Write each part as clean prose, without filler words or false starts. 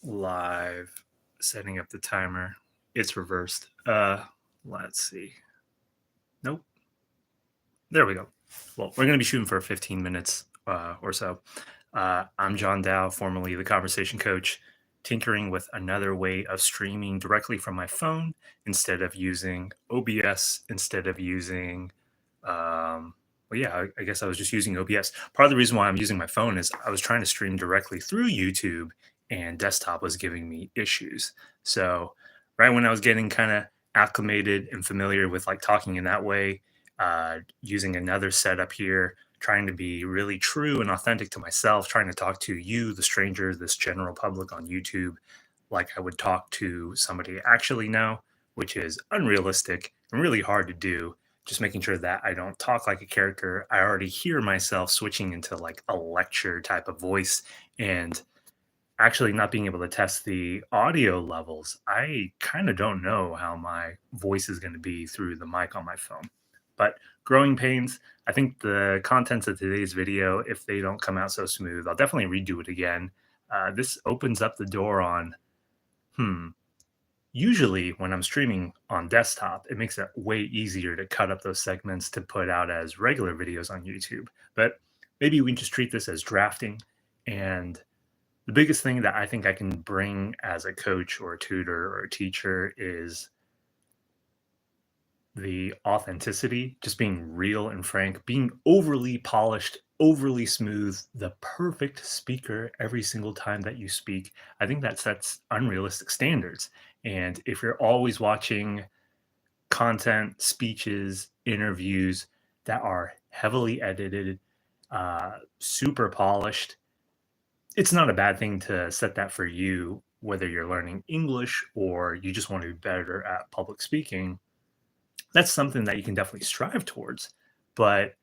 Live, setting up the timer. It's reversed. Let's see. Nope. There we go. Well, we're going to be shooting for 15 minutes or so. I'm John Dow, formerly the conversation coach, tinkering with another way of streaming directly from my phone instead of using OBS, instead of using, well, yeah, I guess I was just using OBS. Part of the reason why I'm using my phone is I was trying to stream directly through YouTube and desktop was giving me issues. So, right when I was getting kind of acclimated and familiar with like talking in that way, using another setup here, trying to be really true and authentic to myself, trying to talk to you, the stranger, this general public on YouTube, like I would talk to somebody I actually know, which is unrealistic and really hard to do. Just making sure that I don't talk like a character. I already hear myself switching into like a lecture type of voice and actually not being able to test the audio levels. I kind of don't know how my voice is going to be through the mic on my phone. But growing pains, I think the contents of today's video, if they don't come out so smooth, I'll definitely redo it again. This opens up the door on, hmm, usually when I'm streaming on desktop, it makes it way easier to cut up those segments to put out as regular videos on YouTube. But maybe we can just treat this as drafting. And the biggest thing that I think I can bring as a coach or a tutor or a teacher is the authenticity, just being real and frank, being overly polished, overly smooth, the perfect speaker every single time that you speak. I think that sets unrealistic standards. And if you're always watching content, speeches, interviews that are heavily edited, super polished, it's not a bad thing to set that for you, whether you're learning English or you just want to be better at public speaking. That's something that you can definitely strive towards, but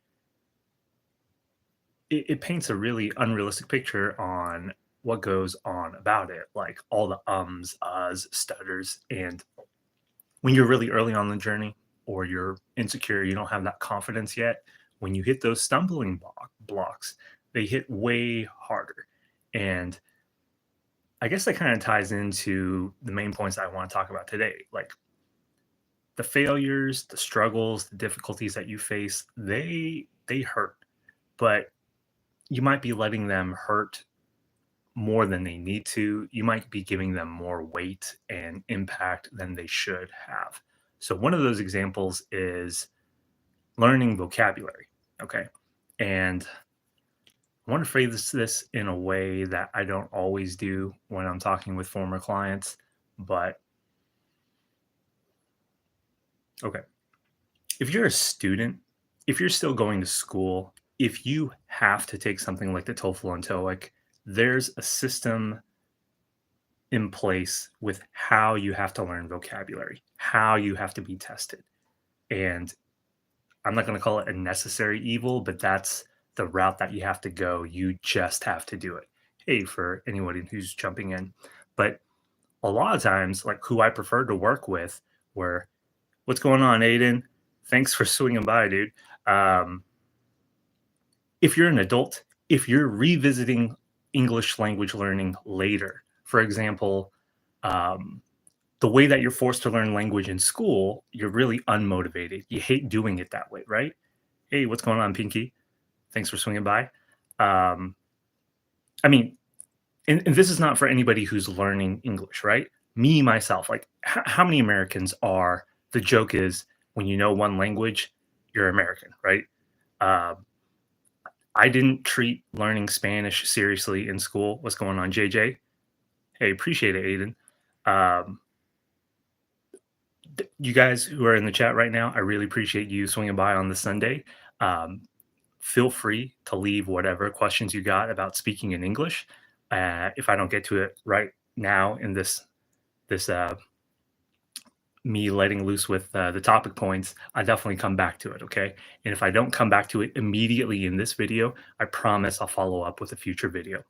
it paints a really unrealistic picture on what goes on about it, like all the ums, uhs, stutters. And when you're really early on the journey or you're insecure, you don't have that confidence yet, when you hit those stumbling blocks, they hit way harder. And I guess that kind of ties into the main points I want to talk about today. Like the failures, the struggles, the difficulties that you face, they hurt, but you might be letting them hurt more than they need to. You might be giving them more weight and impact than they should have. So one of those examples is learning vocabulary. Okay. And I want to phrase this in a way that I don't always do when I'm talking with former clients, but okay. If you're a student, if you're still going to school, if you have to take something like the TOEFL and TOEIC, there's a system in place with how you have to learn vocabulary, how you have to be tested. And I'm not going to call it a necessary evil, but that's the route that you have to go. You just have to do it. Hey, for anybody who's jumping in. But a lot of times, like who I prefer to work with, where what's going on, Aiden? Thanks for swinging by, dude. If you're an adult, if you're revisiting English language learning later, for example, um, the way that you're forced to learn language in school, you're really unmotivated. You hate doing it that way, right? Hey, what's going on, Pinky? Thanks for swinging by. Um, I mean, and this is not for anybody who's learning English, right? Me, myself, like how many Americans are, the joke is when you know one language, you're American, right? Um, I didn't treat learning Spanish seriously in school. What's going on, JJ? Hey, appreciate it, Aiden. Um, you guys who are in the chat right now, I really appreciate you swinging by on the Sunday. Um, Feel free to leave whatever questions you got about speaking in English. If I don't get to it right now in this me letting loose with the topic points, I definitely come back to it. Okay. And if I don't come back to it immediately in this video, I promise I'll follow up with a future video.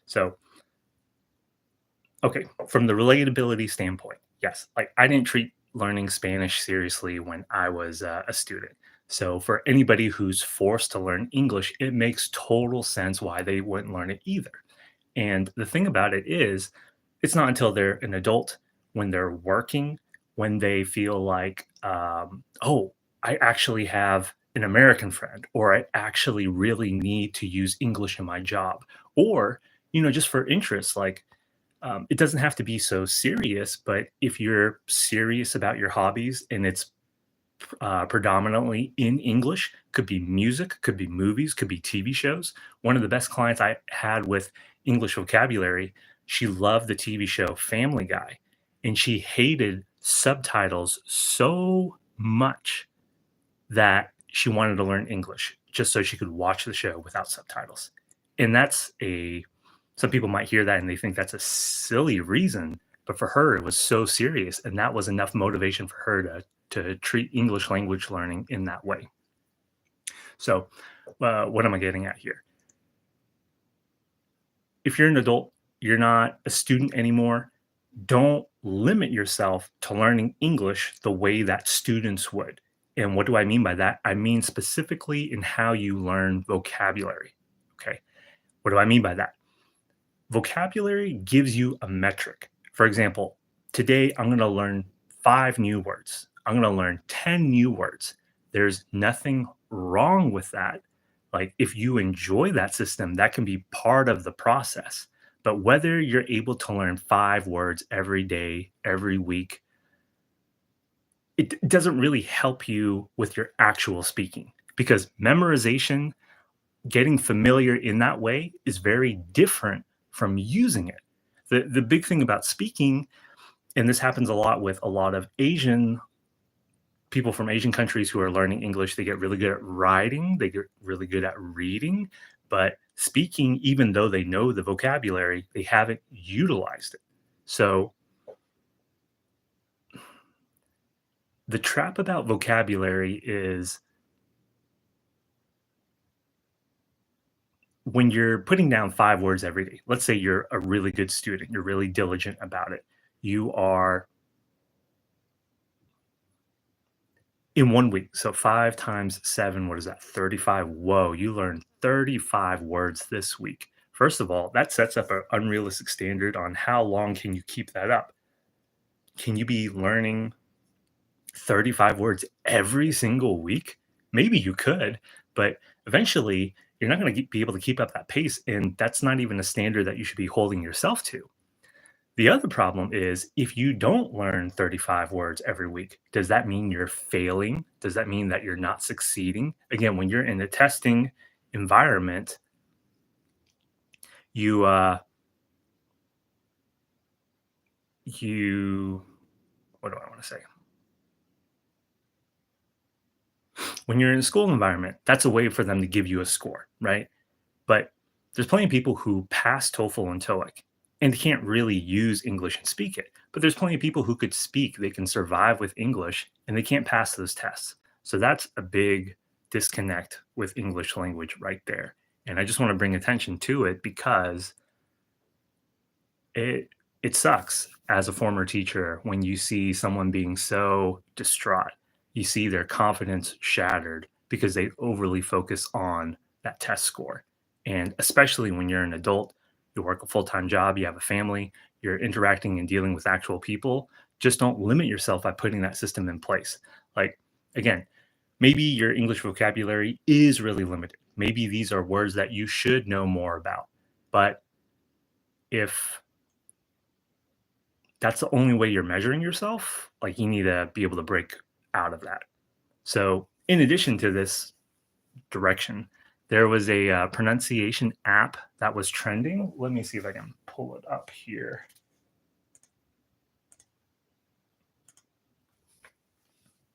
So, okay. From the relatability standpoint, yes, like I didn't treat learning Spanish seriously when I was a student. So for anybody who's forced to learn English, it makes total sense why they wouldn't learn it either. And the thing about it is, It's not until they're an adult, when they're working, when they feel like, oh, I actually have an American friend, or I actually really need to use English in my job, or, just for interest, like, it doesn't have to be so serious, but if you're serious about your hobbies and it's predominantly in English, could be music, could be movies, could be TV shows. One of the best clients I had with English vocabulary, she loved the TV show Family Guy, and she hated subtitles so much that she wanted to learn English just so she could watch the show without subtitles. And some people might hear that and they think that's a silly reason, but for her, it was so serious. And that was enough motivation for her to treat English language learning in that way. So, what am I getting at here? If you're an adult, you're not a student anymore, don't limit yourself to learning English the way that students would. And what do I mean by that? I mean specifically in how you learn vocabulary. Okay. What do I mean by that? Vocabulary gives you a metric. For example, today I'm going to learn 5 new words. I'm going to learn 10 new words. There's nothing wrong with that. Like, if you enjoy that system, that can be part of the process. But whether you're able to learn 5 words every day, every week, it doesn't really help you with your actual speaking, because memorization, getting familiar in that way, is very different from using it. The big thing about speaking, and this happens a lot with a lot of Asian people from Asian countries who are learning English, they get really good at writing, they get really good at reading, but speaking, even though they know the vocabulary, they haven't utilized it. So the trap about vocabulary is when you're putting down 5 words every day. Let's say you're a really good student, you're really diligent about it. You are in 1 week. So 5 times 7, what is that? 35. Whoa, you learned 35 words this week. First of all, that sets up an unrealistic standard on how long can you keep that up. Can you be learning 35 words every single week? Maybe you could, but eventually you're not going to be able to keep up that pace. And that's not even a standard that you should be holding yourself to. The other problem is, if you don't learn 35 words every week, does that mean you're failing? Does that mean that you're not succeeding? Again, when you're in a testing environment, you you what do I want to say? When you're in a school environment, that's a way for them to give you a score, right? But there's plenty of people who pass TOEFL and TOEIC and can't really use English and speak it. But there's plenty of people who could speak, they can survive with English, and they can't pass those tests. So that's a big disconnect with English language right there. And I just want to bring attention to it because it sucks as a former teacher when you see someone being so distraught. You see their confidence shattered because they overly focus on that test score. And especially when you're an adult, you work a full-time job, you have a family, you're interacting and dealing with actual people, just don't limit yourself by putting that system in place. Like, again, maybe your English vocabulary is really limited. Maybe these are words that you should know more about. But if that's the only way you're measuring yourself, like, you need to be able to break out of that. So, in addition to this direction, there was a pronunciation app that was trending. Let me see if I can pull it up here.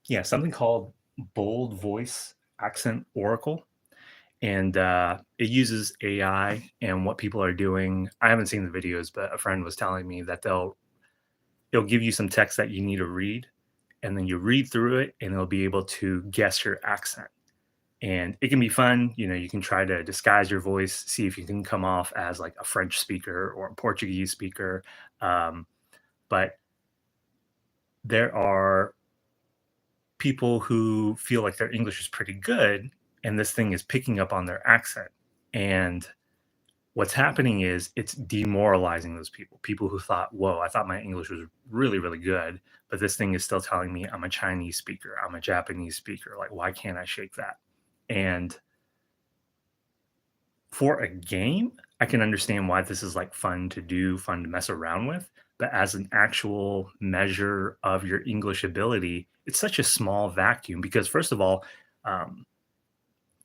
Yeah, something called Bold Voice Accent Oracle. And it uses AI and what people are doing. I haven't seen the videos, but a friend was telling me that it'll give you some text that you need to read, and then you read through it and it'll be able to guess your accent. And it can be fun. You can try to disguise your voice, see if you can come off as like a French speaker or a Portuguese speaker. But there are people who feel like their English is pretty good, and this thing is picking up on their accent. And What's happening is it's demoralizing those people. People who thought, "Whoa, I thought my English was really, really good, but this thing is still telling me I'm a Chinese speaker, I'm a Japanese speaker. Like, why can't I shake that?" And for a game, I can understand why this is like fun to do, fun to mess around with. But as an actual measure of your English ability, it's such a small vacuum because, first of all, um,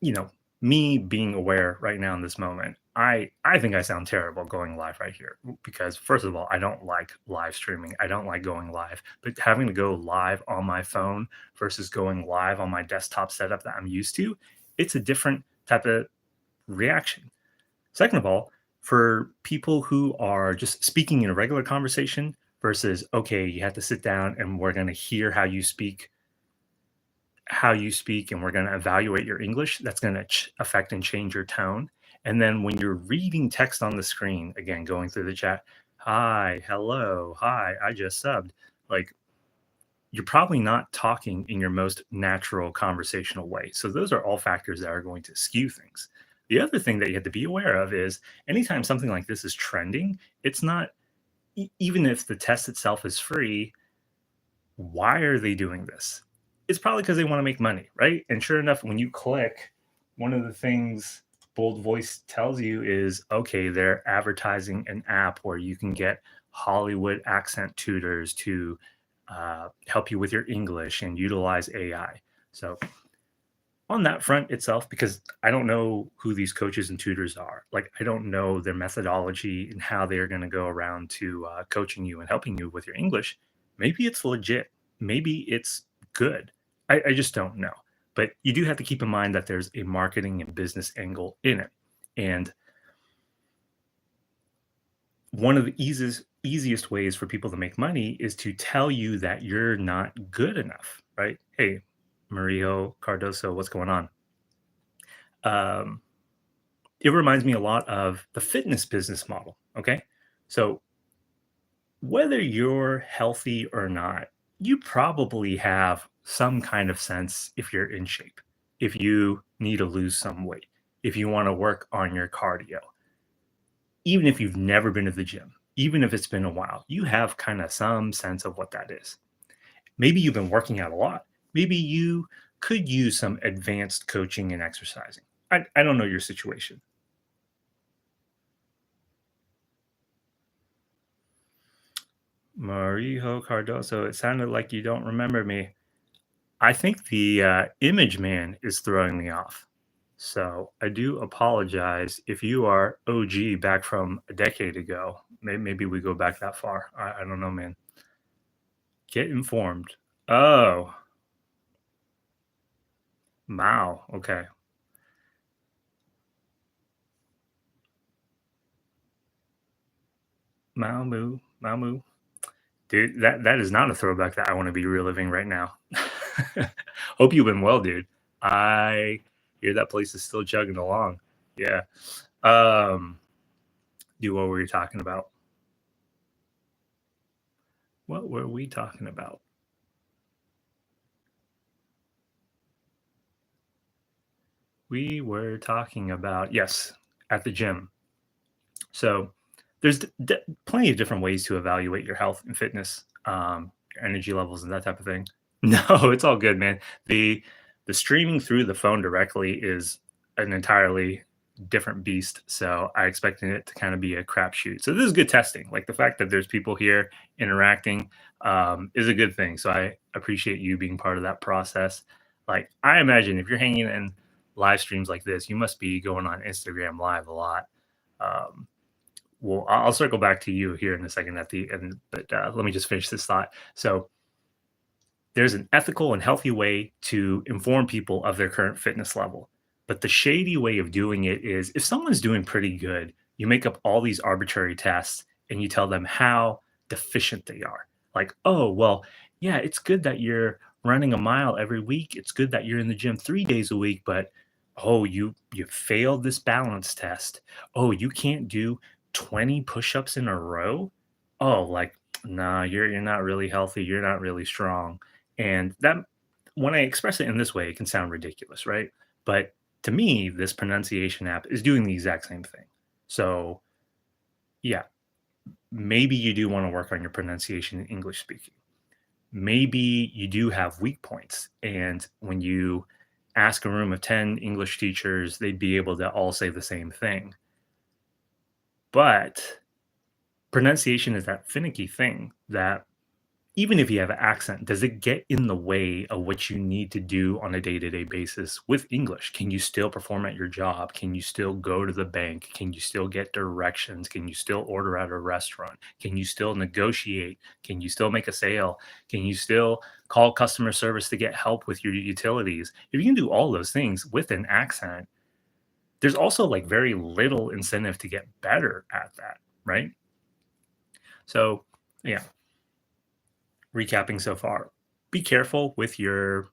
you know, me being aware right now in this moment, I think I sound terrible going live right here because first of all, I don't like live streaming. I don't like going live, but having to go live on my phone versus going live on my desktop setup that I'm used to, it's a different type of reaction. Second of all, for people who are just speaking in a regular conversation versus okay, you have to sit down and we're going to hear how you speak and we're going to evaluate your English. That's going to affect and change your tone. And then when you're reading text on the screen, again, going through the chat, hi, hello, hi, I just subbed. Like you're probably not talking in your most natural conversational way. So those are all factors that are going to skew things. The other thing that you have to be aware of is anytime something like this is trending, it's not, even if the test itself is free, why are they doing this? It's probably because they want to make money, right? And sure enough, when you click, one of the things Bold Voice tells you is okay, they're advertising an app where you can get Hollywood accent tutors to help you with your English and utilize AI. So, on that front itself, because I don't know who these coaches and tutors are, like, I don't know their methodology and how they're going to go around to coaching you and helping you with your English. Maybe it's legit. Maybe it's good. I just don't know. But you do have to keep in mind that there's a marketing and business angle in it. And one of the easiest ways for people to make money is to tell you that you're not good enough, right? Hey, Mario Cardoso, what's going on? Um, it reminds me a lot of the fitness business model. Okay. So, whether you're healthy or not, you probably have some kind of sense if you're in shape, if you need to lose some weight, if you want to work on your cardio, even if you've never been to the gym, even if it's been a while, you have kind of some sense of what that is. Maybe you've been working out a lot. Maybe you could use some advanced coaching and exercising. I don't know your situation. Marijo Cardoso, it sounded like you don't remember me. I think the image man is throwing me off. So I do apologize if you are OG back from a decade ago. Maybe we go back that far. I don't know, man. Get informed. Oh, Mao. Okay. Mao Moo. Mao Moo. Dude, that is not a throwback that I want to be reliving right now. Hope you've been well, dude. I hear that place is still chugging along. Yeah. Um, dude, what were you talking about? What were we talking about? We were talking about, yes, at the gym. So there's plenty of different ways to evaluate your health and fitness, your energy levels, and that type of thing. No, it's all good, man. The streaming through the phone directly is an entirely different beast. So I expected it to kind of be a crapshoot. So this is good testing. Like the fact that there's people here interacting is a good thing. So I appreciate you being part of that process. Like I imagine if you're hanging in live streams like this, you must be going on Instagram Live a lot. Um, well, I'll circle back to you here in a second at the end, but let me just finish this thought. So there's an ethical and healthy way to inform people of their current fitness level. But the shady way of doing it is if someone's doing pretty good, you make up all these arbitrary tests and you tell them how deficient they are. Like, oh, well, yeah, it's good that you're running a mile every week. It's good that you're in the gym 3 days a week, but oh, you failed this balance test. Oh, you can't do 20 push-ups in a row. Oh, like, nah, you're not really healthy. You're not really strong, and that when I express it in this way, it can sound ridiculous, right? But to me, this pronunciation app is doing the exact same thing. So, yeah, maybe you do want to work on your pronunciation in English speaking. Maybe you do have weak points. And when you ask a room of 10 English teachers, they'd be able to all say the same thing. But pronunciation is that finicky thing that even if you have an accent, does it get in the way of what you need to do on a day-to-day basis with English? Can you still perform at your job? Can you still go to the bank? Can you still get directions? Can you still order at a restaurant? Can you still negotiate? Can you still make a sale? Can you still call customer service to get help with your utilities? If you can do all those things with an accent, there's also like very little incentive to get better at that, right? So, yeah, recapping so far, be careful with your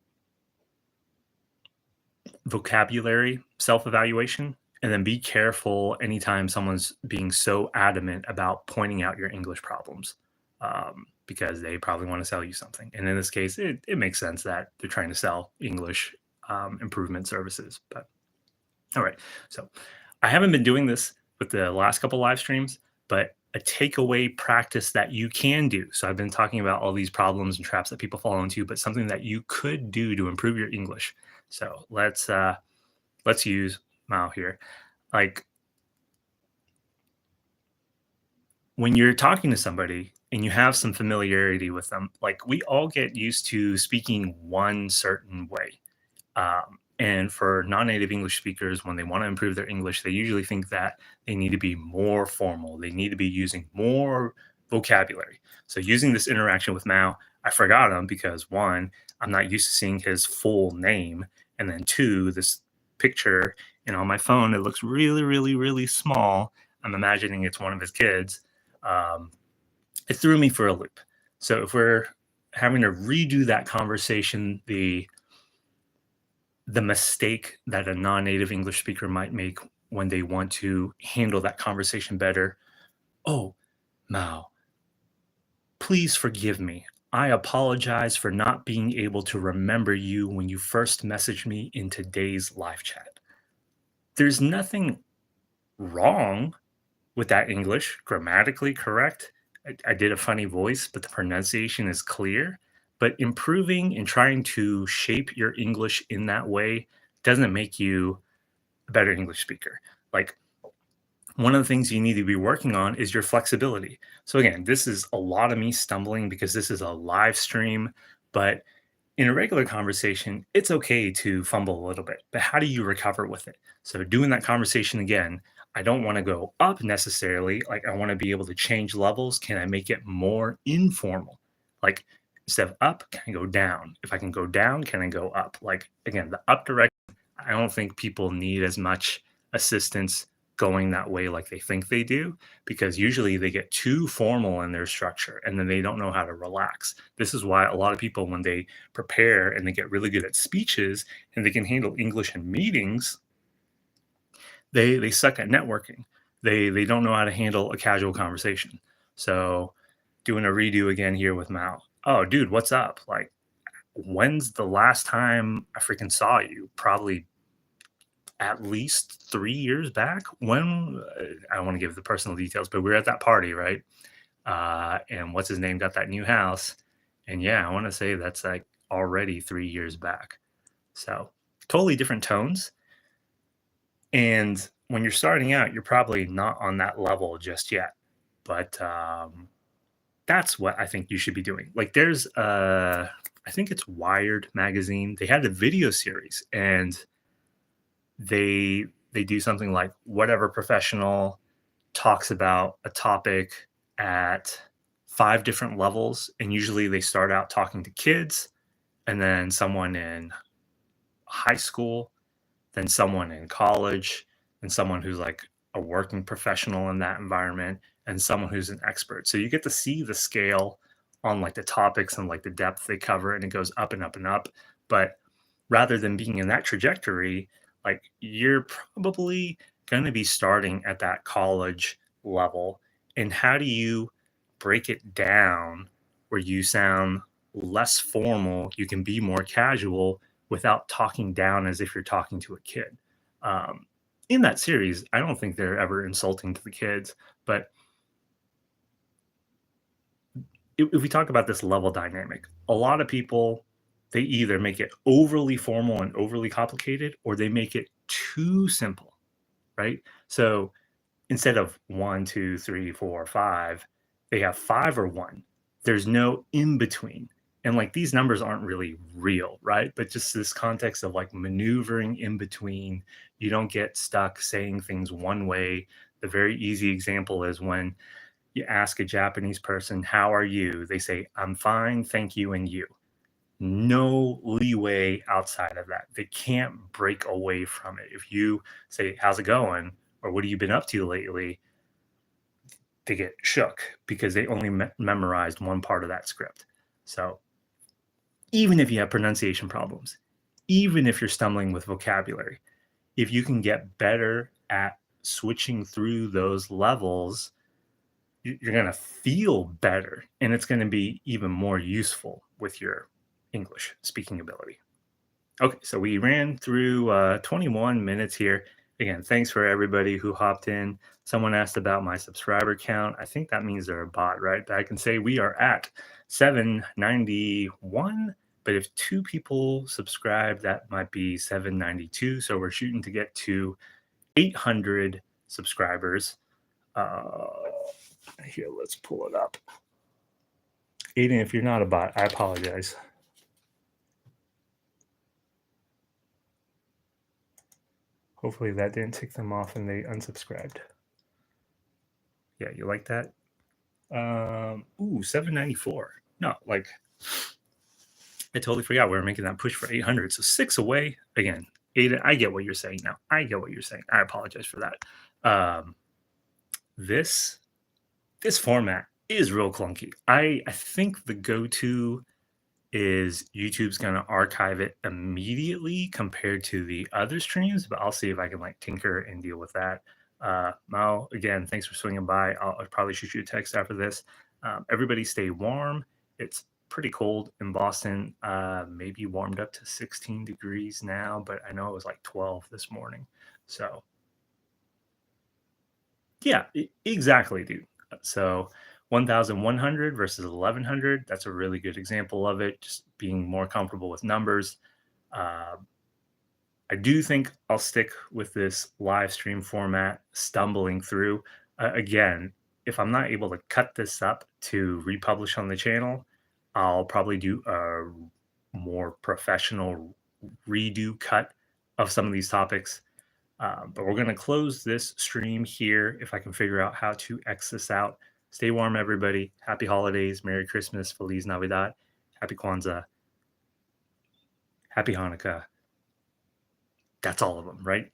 vocabulary self evaluation. And then be careful anytime someone's being so adamant about pointing out your English problems, because they probably want to sell you something. And in this case, it makes sense that they're trying to sell English improvement services. But all right. So I haven't been doing this with the last couple live streams, but a takeaway practice that you can do. So I've been talking about all these problems and traps that people fall into, but something that you could do to improve your English. So let's use Mao here. Like when you're talking to somebody and you have some familiarity with them, like we all get used to speaking one certain way. And for non-native English speakers, when they want to improve their English, they usually think that they need to be more formal. They need to be using more vocabulary. So using this interaction with Mao, I forgot him because one, I'm not used to seeing his full name, and then two, this picture and on my phone it looks really, really, really small. I'm imagining it's one of his kids. Um, it threw me for a loop. So if we're having to redo that conversation, the mistake that a non-native English speaker might make when they want to handle that conversation better. Oh, Mao, please forgive me. I apologize for not being able to remember you when you first messaged me in today's live chat. There's nothing wrong with that English, grammatically correct. I did a funny voice, but the pronunciation is clear. But improving and trying to shape your English in that way doesn't make you a better English speaker. Like one of the things you need to be working on is your flexibility. So again, this is a lot of me stumbling because this is a live stream, but in a regular conversation, it's okay to fumble a little bit, but how do you recover with it? So, doing that conversation again, I don't want to go up necessarily. Like, I want to be able to change levels. Can I make it more informal? Like, instead of up, can I go down? If I can go down, can I go up? Like, again, the up direction, I don't think people need as much assistance going that way like they think they do, because usually they get too formal in their structure and then they don't know how to relax. This is why a lot of people, when they prepare and they get really good at speeches and they can handle English in meetings, they suck at networking. They don't know how to handle a casual conversation. So doing a redo again here with Mal. Oh, dude, what's up? Like, when's the last time I freaking saw you? Probably at least 3 years back. When I don't want to give the personal details, but we were at that party, right? And what's his name got that new house, and yeah, I want to say that's like already 3 years back. So totally different tones. And when you're starting out, you're probably not on that level just yet. But that's what I think you should be doing. Like there's I think it's Wired magazine. They had a video series and they do something like whatever professional talks about a topic at 5 different levels, and usually they start out talking to kids and then someone in high school, then someone in college, and someone who's like a working professional in that environment, and someone who's an expert. So you get to see the scale on like the topics and like the depth they cover, and it goes up and up and up. But rather than being in that trajectory, like you're probably going to be starting at that college level. And how do you break it down where you sound less formal, you can be more casual without talking down as if you're talking to a kid? Um, in that series, I don't think they're ever insulting to the kids, but if we talk about this level dynamic, a lot of people, they either make it overly formal and overly complicated, or they make it too simple, right? So instead of 1, 2, 3, 4, 5, they have 5 or 1. There's no in between. And like these numbers aren't really real, right? But just this context of like maneuvering in between, you don't get stuck saying things one way. The very easy example is when you ask a Japanese person, "How are you?" They say, "I'm fine, thank you, and you." No leeway outside of that. They can't break away from it. If you say, "How's it going?" or "What have you been up to lately?" they get shook because they only memorized one part of that script. So even if you have pronunciation problems, even if you're stumbling with vocabulary, if you can get better at switching through those levels, you're going to feel better and it's going to be even more useful with your English speaking ability. Okay, so we ran through 21 minutes here. Again, thanks for everybody who hopped in. Someone asked about my subscriber count. I think that means they're a bot, right? But I can say we are at 791. But if 2 people subscribe, that might be 792. So we're shooting to get to 800 subscribers. Uh, Here, let's pull it up. Aiden, if you're not a bot, I apologize. Hopefully that didn't tick them off and they unsubscribed. Yeah, you like that? 794. No, like I totally forgot we were making that push for 800. So 6 away. Again, Aiden, I get what you're saying now. I get what you're saying. I apologize for that. This format is real clunky. I think the go-to is YouTube's going to archive it immediately compared to the other streams, but I'll see if I can like tinker and deal with that. Mao, again, thanks for swinging by. I'll probably shoot you a text after this. Everybody stay warm. It's pretty cold in Boston, maybe warmed up to 16 degrees now, but I know it was like 12 this morning. So yeah, exactly, dude. So 1,100 versus 1,100, that's a really good example of it, just being more comfortable with numbers. Uh, I do think I'll stick with this live stream format, stumbling through. Again, if I'm not able to cut this up to republish on the channel, I'll probably do a more professional redo cut of some of these topics. But we're going to close this stream here if I can figure out how to X this out. Stay warm, everybody. Happy holidays. Merry Christmas. Feliz Navidad. Happy Kwanzaa. Happy Hanukkah. That's all of them, right?